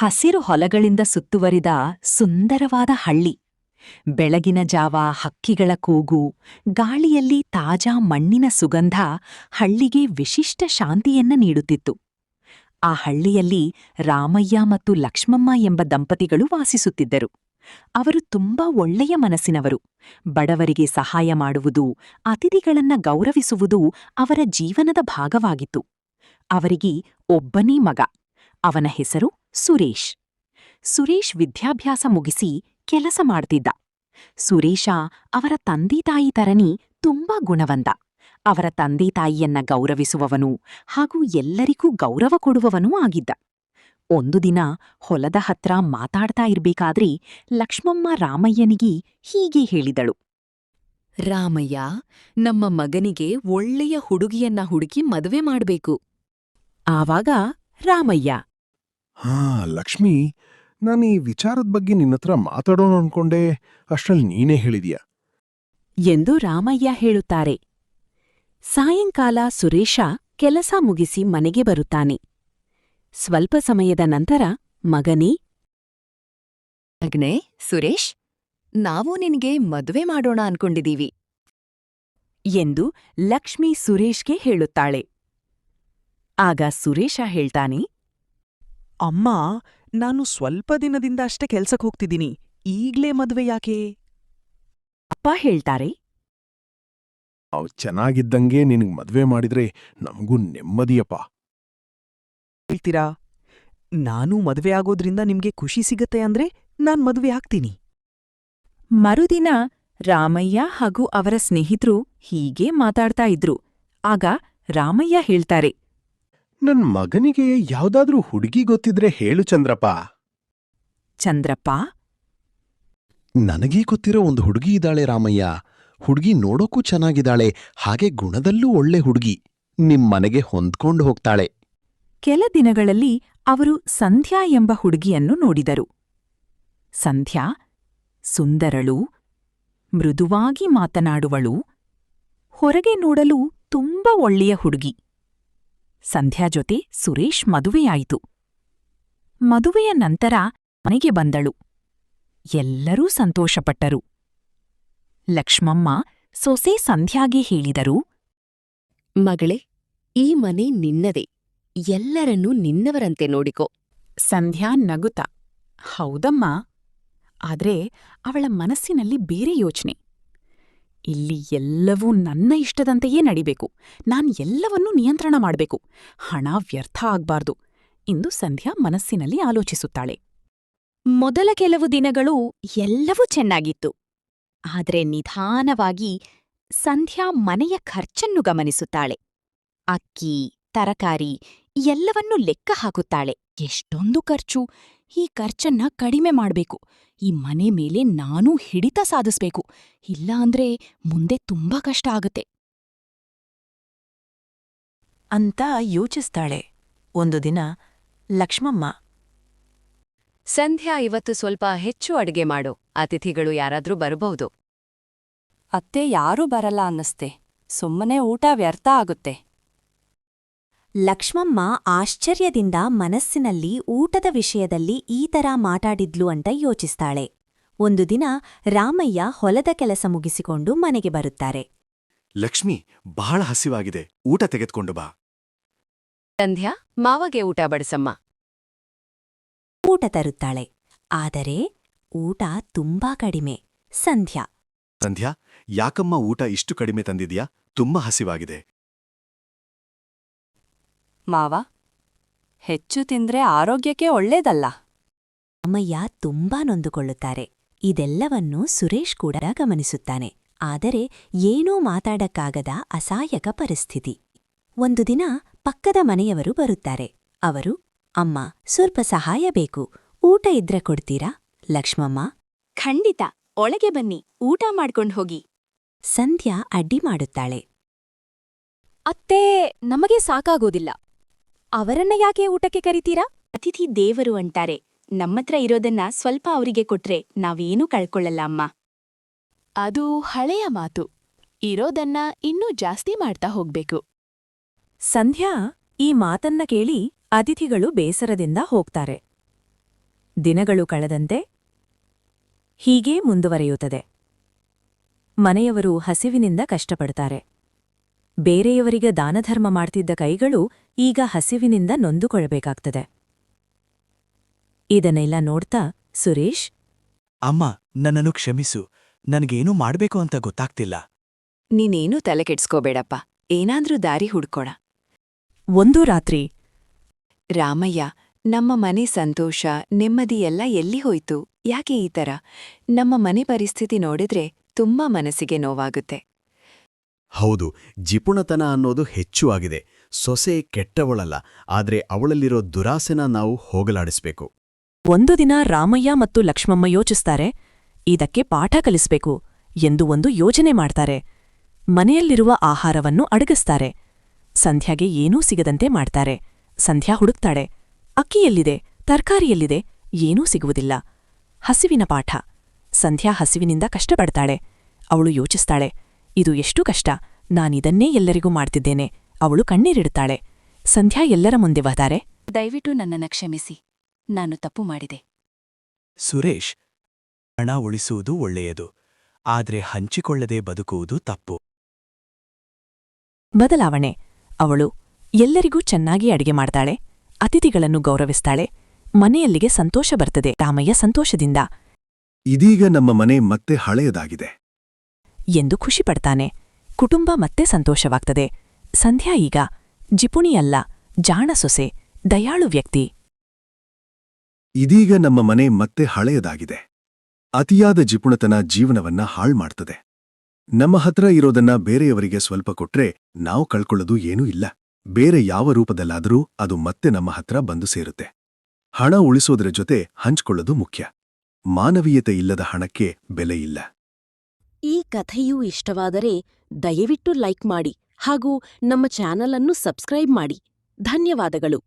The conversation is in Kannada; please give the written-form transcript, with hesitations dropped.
ಹಸಿರು ಹೊಲಗಳಿಂದ ಸುತ್ತುವರಿದ ಸುಂದರವಾದ ಹಳ್ಳಿ. ಬೆಳಗಿನ ಜಾವ ಹಕ್ಕಿಗಳ ಕೂಗು, ಗಾಳಿಯಲ್ಲಿ ತಾಜಾ ಮಣ್ಣಿನ ಸುಗಂಧ ಹಳ್ಳಿಗೆ ವಿಶಿಷ್ಟ ಶಾಂತಿಯನ್ನ ನೀಡುತ್ತಿತ್ತು. ಆ ಹಳ್ಳಿಯಲ್ಲಿ ರಾಮಯ್ಯ ಮತ್ತು ಲಕ್ಷ್ಮಮ್ಮ ಎಂಬ ದಂಪತಿಗಳು ವಾಸಿಸುತ್ತಿದ್ದರು. ಅವರು ತುಂಬಾ ಒಳ್ಳೆಯ ಮನಸ್ಸಿನವರು. ಬಡವರಿಗೆ ಸಹಾಯ ಮಾಡುವುದು, ಅತಿಥಿಗಳನ್ನ ಗೌರವಿಸುವುದು ಅವರ ಜೀವನದ ಭಾಗವಾಗಿತ್ತು. ಅವರಿಗೆ ಒಬ್ಬನೇ ಮಗ. ಅವನ ಹೆಸರು ಸುರೇಶ್. ಸುರೇಶ್ ವಿದ್ಯಾಭ್ಯಾಸ ಮುಗಿಸಿ ಕೆಲಸ ಮಾಡ್ತಿದ್ದ. ಸುರೇಶ ಅವರ ತಂದೆತಾಯಿ ತರನಿ ತುಂಬಾ ಗುಣವಂತ. ಅವರ ತಂದೆತಾಯಿಯನ್ನ ಗೌರವಿಸುವವನು ಹಾಗೂ ಎಲ್ಲರಿಗೂ ಗೌರವ ಕೊಡುವವನೂ ಆಗಿದ್ದ. ಒಂದು ದಿನ ಹೊಲದ ಹತ್ರ ಮಾತಾಡ್ತಾ ಇರ್ಬೇಕಾದ್ರೆ ಲಕ್ಷ್ಮಮ್ಮ ರಾಮಯ್ಯನಿಗೆ ಹೀಗೆ ಹೇಳಿದಳು. ರಾಮಯ್ಯ, ನಮ್ಮ ಮಗನಿಗೆ ಒಳ್ಳೆಯ ಹುಡುಗಿಯನ್ನ ಹುಡುಕಿ ಮದುವೆ ಮಾಡ್ಬೇಕು. ಆವಾಗ ರಾಮಯ್ಯ, ಹಾ ಲಕ್ಷ್ಮಿ, ನಾನು ಈ ವಿಚಾರದ ಬಗ್ಗೆ ನಿನ್ನತ್ರ ಮಾತಾಡೋಣ ಅನ್ಕೊಂಡೆ, ಅಷ್ಟ್ರಲ್ಲಿ ನೀನೇ ಹೇಳಿದ್ಯಾ ಎಂದು ರಾಮಯ್ಯ ಹೇಳುತ್ತಾರೆ. ಸಾಯಂಕಾಲ ಸುರೇಶ ಕೆಲಸ ಮುಗಿಸಿ ಮನೆಗೆ ಬರುತ್ತಾನೆ. ಸ್ವಲ್ಪ ಸಮಯದ ನಂತರ ಮಗನೇ, ಮಗನೇ ಸುರೇಶ್, ನಾವು ನಿನ್ಗೆ ಮದುವೆ ಮಾಡೋಣ ಅನ್ಕೊಂಡಿದೀವಿ ಎಂದು ಲಕ್ಷ್ಮಿ ಸುರೇಶ್ಗೆ ಹೇಳುತ್ತಾಳೆ. ಆಗ ಸುರೇಶ ಹೇಳ್ತಾನೆ, ಅಮ್ಮ, ನಾನು ಸ್ವಲ್ಪ ದಿನದಿಂದ ಅಷ್ಟೇ ಕೆಲ್ಸಕ್ಕೆ ಹೋಗ್ತಿದ್ದೀನಿ. ಈಗ್ಲೇ ಮದ್ವೆ ಯಾಕೆ? ಅಪ್ಪ ಹೇಳ್ತಾರೆ, ಅವ್ ಚೆನ್ನಾಗಿದ್ದಂಗೆ ನಿನಗ್ ಮದ್ವೆ ಮಾಡಿದ್ರೆ ನಮಗೂ ನೆಮ್ಮದಿಯಪ್ಪ. ಹೇಳ್ತೀರಾ? ನಾನೂ ಮದ್ವೆ ಆಗೋದ್ರಿಂದ ನಿಮ್ಗೆ ಖುಷಿ ಸಿಗತ್ತೆ ಅಂದ್ರೆ ನಾನ್ ಮದ್ವೆ ಆಗ್ತೀನಿ. ಮರುದಿನ ರಾಮಯ್ಯ ಹಾಗೂ ಅವರ ಸ್ನೇಹಿತರು ಹೀಗೆ ಮಾತಾಡ್ತಾ ಇದ್ರು. ಆಗ ರಾಮಯ್ಯ ಹೇಳ್ತಾರೆ, ನನ್ ಮಗನಿಗೆ ಯಾವ್ದಾದ್ರೂ ಹುಡುಗಿ ಗೊತ್ತಿದ್ರೆ ಹೇಳು ಚಂದ್ರಪ್ಪ. ಚಂದ್ರಪ್ಪ, ನನಗೇ ಗೊತ್ತಿರೋ ಒಂದು ಹುಡುಗಿ ಇದ್ದಾಳೆ ರಾಮಯ್ಯ. ಹುಡುಗಿ ನೋಡೋಕ್ಕೂ ಚೆನ್ನಾಗಿದ್ದಾಳೆ, ಹಾಗೆ ಗುಣದಲ್ಲೂ ಒಳ್ಳೆ ಹುಡುಗಿ. ನಿಮ್ಮನೆಗೆ ಹೊಂದ್ಕೊಂಡು ಹೋಗ್ತಾಳೆ. ಕೆಲ ದಿನಗಳಲ್ಲಿ ಅವರು ಸಂಧ್ಯಾ ಎಂಬ ಹುಡುಗಿಯನ್ನು ನೋಡಿದರು. ಸಂಧ್ಯಾ ಸುಂದರಳು, ಮೃದುವಾಗಿ ಮಾತನಾಡುವಳು, ಹೊರಗೆ ನೋಡಲು ತುಂಬ ಒಳ್ಳೆಯ ಹುಡುಗಿ. ಸಂಧ್ಯಾ ಜೊತೆ ಸುರೇಶ್ ಮದುವೆಯಾಯಿತು. ಮದುವೆಯ ನಂತರ ಮನೆಗೆ ಬಂದಳು. ಎಲ್ಲರೂ ಸಂತೋಷಪಟ್ಟರು. ಲಕ್ಷ್ಮಮ್ಮ ಸೊಸೆ ಸಂಧ್ಯಾಗೆ ಹೇಳಿದರು, ಮಗಳೇ, ಈ ಮನೆ ನಿನ್ನದೇ. ಎಲ್ಲರನ್ನೂ ನಿನ್ನವರಂತೆ ನೋಡಿಕೊ. ಸಂಧ್ಯಾ ನಗುತ್ತ, ಹೌದಮ್ಮ. ಆದ್ರೆ ಅವಳ ಮನಸ್ಸಿನಲ್ಲಿ ಬೇರೆ ಯೋಚನೆ. ಇಲ್ಲಿ ಎಲ್ಲವೂ ನನ್ನ ಇಷ್ಟದಂತೆಯೇ ನಡಿಬೇಕು. ನಾನ್ ಎಲ್ಲವನ್ನೂ ನಿಯಂತ್ರಣ ಮಾಡ್ಬೇಕು. ಹಣ ವ್ಯರ್ಥ ಆಗ್ಬಾರ್ದು ಎಂದು ಸಂಧ್ಯಾ ಮನಸ್ಸಿನಲ್ಲಿ ಆಲೋಚಿಸುತ್ತಾಳೆ. ಮೊದಲ ಕೆಲವು ದಿನಗಳು ಎಲ್ಲವೂ ಚೆನ್ನಾಗಿತ್ತು. ಆದ್ರೆ ನಿಧಾನವಾಗಿ ಸಂಧ್ಯಾ ಮನೆಯ ಖರ್ಚನ್ನು ಗಮನಿಸುತ್ತಾಳೆ. ಅಕ್ಕಿ, ತರಕಾರಿ ಎಲ್ಲವನ್ನೂ ಲೆಕ್ಕ ಹಾಕುತ್ತಾಳೆ. ಎಷ್ಟೊಂದು ಖರ್ಚು! ಈ ಖರ್ಚನ್ನ ಕಡಿಮೆ ಮಾಡ್ಬೇಕು. ಈ ಮನೆ ಮೇಲೆ ನಾನೂ ಹಿಡಿತ ಸಾಧಿಸ್ಬೇಕು. ಇಲ್ಲಾಂದ್ರೆ ಮುಂದೆ ತುಂಬಾ ಕಷ್ಟ ಆಗುತ್ತೆ ಅಂತ ಯೋಚಿಸ್ತಾಳೆ. ಒಂದು ದಿನ ಲಕ್ಷ್ಮಮ್ಮ, ಸಂಧ್ಯಾ, ಇವತ್ತು ಸ್ವಲ್ಪ ಹೆಚ್ಚು ಅಡ್ಗೆ ಮಾಡು. ಅತಿಥಿಗಳು ಯಾರಾದ್ರೂ ಬರಬಹುದು. ಅತ್ತೆ, ಯಾರೂ ಬರಲ್ಲ ಅನ್ನಿಸ್ತೆ. ಸುಮ್ಮನೆ ಊಟ ವ್ಯರ್ಥ ಆಗುತ್ತೆ. ಲಕ್ಷ್ಮಮ್ಮ ಆಶ್ಚರ್ಯದಿಂದ ಮನಸ್ಸಿನಲ್ಲಿ ಊಟದ ವಿಷಯದಲ್ಲಿ ಈ ಥರ ಮಾತಾಡಿದ್ಲು ಅಂತ ಯೋಚಿಸ್ತಾಳೆ. ಒಂದು ದಿನ ರಾಮಯ್ಯ ಹೊಲದ ಕೆಲಸ ಮುಗಿಸಿಕೊಂಡು ಮನೆಗೆ ಬರುತ್ತಾರೆ. ಲಕ್ಷ್ಮಿ, ಬಹಳ ಹಸಿವಾಗಿದೆ, ಊಟ ತೆಗೆದುಕೊಂಡು ಬಾ. ಸಂಧ್ಯಾ, ಮಾವಗೆ ಊಟ ಬಡಿಸಮ್ಮ. ಊಟ ತರುತ್ತಾಳೆ. ಆದರೆ ಊಟ ತುಂಬಾ ಕಡಿಮೆ. ಸಂಧ್ಯಾ, ಸಂಧ್ಯಾ, ಯಾಕಮ್ಮ ಊಟ ಇಷ್ಟು ಕಡಿಮೆ ತಂದಿದ್ಯಾ? ತುಂಬಾ ಹಸಿವಾಗಿದೆ. ಮಾವ, ಹೆಚ್ಚು ತಿಂದ್ರೆ ಆರೋಗ್ಯಕ್ಕೆ ಒಳ್ಳೇದಲ್ಲ. ರಾಮಯ್ಯ ತುಂಬಾ ನೊಂದುಕೊಳ್ಳುತ್ತಾರೆ. ಇದೆಲ್ಲವನ್ನೂ ಸುರೇಶ್ ಕೂಡ ಗಮನಿಸುತ್ತಾನೆ. ಆದರೆ ಏನೂ ಮಾತಾಡಕ್ಕಾಗದ ಅಸಹಾಯಕ ಪರಿಸ್ಥಿತಿ. ಒಂದು ದಿನ ಪಕ್ಕದ ಮನೆಯವರು ಬರುತ್ತಾರೆ. ಅವರು, ಅಮ್ಮ, ಸ್ವಲ್ಪ ಸಹಾಯ ಬೇಕು. ಊಟ ಇದ್ರೆ ಕೊಡ್ತೀರಾ? ಲಕ್ಷ್ಮಮ್ಮ, ಖಂಡಿತ, ಒಳಗೆ ಬನ್ನಿ, ಊಟ ಮಾಡ್ಕೊಂಡ್ ಹೋಗಿ. ಸಂಧ್ಯಾ ಅಡ್ಡಿ ಮಾಡುತ್ತಾಳೆ. ಅತ್ತೇ, ನಮಗೆ ಸಾಕಾಗೋದಿಲ್ಲ. ಅವರನ್ನ ಯಾಕೆ ಊಟಕ್ಕೆ ಕರಿತೀರಾ? ಅತಿಥಿ ದೇವರು ಅಂತಾರೆ. ನಮ್ಮತ್ರ ಇರೋದನ್ನ ಸ್ವಲ್ಪ ಅವರಿಗೆ ಕೊಟ್ರೆ ನಾವೇನೂ ಕಳ್ಕೊಳ್ಳಲ್ಲ ಅಮ್ಮ. ಅದು ಹಳೆಯ ಮಾತು. ಇರೋದನ್ನ ಇನ್ನೂ ಜಾಸ್ತಿ ಮಾಡ್ತಾ ಹೋಗ್ಬೇಕು. ಸಂಧ್ಯಾ ಈ ಮಾತನ್ನ ಕೇಳಿ ಅತಿಥಿಗಳು ಬೇಸರದಿಂದ ಹೋಗ್ತಾರೆ. ದಿನಗಳು ಕಳೆದಂತೆ ಹೀಗೇ ಮುಂದುವರಿಯುತ್ತದೆ. ಮನೆಯವರು ಹಸಿವಿನಿಂದ ಕಷ್ಟಪಡ್ತಾರೆ. ಬೇರೆಯವರಿಗೆ ದಾನಧರ್ಮ ಮಾಡ್ತಿದ್ದ ಕೈಗಳು ಈಗ ಹಸಿವಿನಿಂದ ನೊಂದುಕೊಳ್ಬೇಕಾಗ್ತದೆ. ಇದನ್ನೆಲ್ಲ ನೋಡ್ತಾ ಸುರೇಶ್, ಅಮ್ಮ, ನನ್ನನ್ನು ಕ್ಷಮಿಸು. ನನಗೇನು ಮಾಡ್ಬೇಕು ಅಂತ ಗೊತ್ತಾಗ್ತಿಲ್ಲ. ನೀನೇನೂ ತಲೆ ಕೆಡ್ಸ್ಕೋಬೇಡಪ್ಪ, ಏನಾದ್ರೂ ದಾರಿ ಹುಡ್ಕೋಣ. ಒಂದು ರಾತ್ರಿ ರಾಮಯ್ಯ, ನಮ್ಮ ಮನೆ ಸಂತೋಷ ನೆಮ್ಮದಿ ಎಲ್ಲ ಎಲ್ಲಿ ಹೋಯ್ತು? ಯಾಕೆ ಈ ಥರ? ನಮ್ಮ ಮನೆ ಪರಿಸ್ಥಿತಿ ನೋಡಿದ್ರೆ ತುಂಬಾ ಮನಸ್ಸಿಗೆ ನೋವಾಗುತ್ತೆ. ಹೌದು, ಜಿಪುಣತನ ಅನ್ನೋದು ಹೆಚ್ಚು ಆಗಿದೆ. ಸೊಸೆ ಕೆಟ್ಟವಳಲ್ಲ, ಆದ್ರೆ ಅವಳಲ್ಲಿರೋ ದುರಾಸೆನ ನಾವು ಹೋಗಲಾಡಿಸ್ಬೇಕು. ಒಂದು ದಿನ ರಾಮಯ್ಯ ಮತ್ತು ಲಕ್ಷ್ಮಮ್ಮ ಯೋಚಿಸ್ತಾರೆ, ಇದಕ್ಕೆ ಪಾಠ ಕಲಿಸ್ಬೇಕು ಎಂದು ಒಂದು ಯೋಜನೆ ಮಾಡ್ತಾರೆ. ಮನೆಯಲ್ಲಿರುವ ಆಹಾರವನ್ನು ಅಡಗಿಸ್ತಾರೆ. ಸಂಧ್ಯಾಗೆ ಏನೂ ಸಿಗದಂತೆ ಮಾಡ್ತಾರೆ. ಸಂಧ್ಯಾ ಹುಡುಕ್ತಾಳೆ. ಅಕ್ಕಿ ಎಲ್ಲಿದೆ, ತರ್ಕಾರಿಯಲ್ಲಿದೆ, ಏನೂ ಸಿಗುವುದಿಲ್ಲ. ಹಸಿವಿನ ಪಾಠ. ಸಂಧ್ಯಾ ಹಸಿವಿನಿಂದ ಕಷ್ಟಪಡ್ತಾಳೆ. ಅವಳು ಯೋಚಿಸ್ತಾಳೆ, ಇದು ಎಷ್ಟು ಕಷ್ಟ, ನಾನಿದನ್ನೇ ಎಲ್ಲರಿಗೂ ಮಾಡ್ತಿದ್ದೇನೆ. ಅವಳು ಕಣ್ಣೀರಿಡುತ್ತಾಳೆ. ಸಂಧ್ಯಾ ಎಲ್ಲರ ಮುಂದೆ ಬರ್ತಾರೆ. ದಯವಿಟ್ಟು ನನ್ನನ್ನು ಕ್ಷಮಿಸಿ, ನಾನು ತಪ್ಪು ಮಾಡಿದೆ. ಸುರೇಶ್, ಹಣ ಉಳಿಸುವುದು ಒಳ್ಳೆಯದು, ಆದ್ರೆ ಹಂಚಿಕೊಳ್ಳದೆ ಬದುಕುವುದು ತಪ್ಪು. ಬದಲಾವಣೆ. ಅವಳು ಎಲ್ಲರಿಗೂ ಚೆನ್ನಾಗಿ ಅಡಿಗೆ ಮಾಡ್ತಾಳೆ. ಅತಿಥಿಗಳನ್ನು ಗೌರವಿಸ್ತಾಳೆ. ಮನೆಯಲ್ಲಿಗೆ ಸಂತೋಷ ಬರ್ತದೆ. ರಾಮಯ್ಯ ಸಂತೋಷದಿಂದ ಇದೀಗ ನಮ್ಮ ಮನೆ ಮತ್ತೆ ಹಳೆಯದಾಗಿದೆ ಎಂದು ಖುಷಿಪಡ್ತಾನೆ. ಕುಟುಂಬ ಮತ್ತೆ ಸಂತೋಷವಾಗ್ತದೆ. ಸಂಧ್ಯಾ ಈಗ ಜಿಪುಣಿಯಲ್ಲ, ಜಾಣ ಸೊಸೆ, ದಯಾಳು ವ್ಯಕ್ತಿ. ಇದೀಗ ನಮ್ಮ ಮನೆ ಮತ್ತೆ ಹಳೆಯದಾಗಿದೆ. ಅತಿಯಾದ ಜಿಪುಣತನ ಜೀವನವನ್ನ ಹಾಳ್ಮಾಡ್ತದೆ. ನಮ್ಮ ಹತ್ರ ಇರೋದನ್ನ ಬೇರೆಯವರಿಗೆ ಸ್ವಲ್ಪ ಕೊಟ್ರೆ ನಾವು ಕಳ್ಕೊಳ್ಳೋದು ಏನೂ ಇಲ್ಲ. ಬೇರೆ ಯಾವ ರೂಪದಲ್ಲಾದರೂ ಅದು ಮತ್ತೆ ನಮ್ಮ ಹತ್ರ ಬಂದು ಸೇರುತ್ತೆ. ಹಣ ಉಳಿಸೋದ್ರ ಜೊತೆ ಹಂಚ್ಕೊಳ್ಳೋದು ಮುಖ್ಯ. ಮಾನವೀಯತೆ ಇಲ್ಲದ ಹಣಕ್ಕೆ ಬೆಲೆ ಇಲ್ಲ. ಈ ಕಥೆಯೂ ಇಷ್ಟವಾದರೆ ದಯವಿಟ್ಟು ಲೈಕ್ ಮಾಡಿ ಹಾಗೂ ನಮ್ಮ ಚಾನಲ್ ಅನ್ನು ಸಬ್ಸ್ಕ್ರೈಬ್ ಮಾಡಿ. ಧನ್ಯವಾದಗಳು.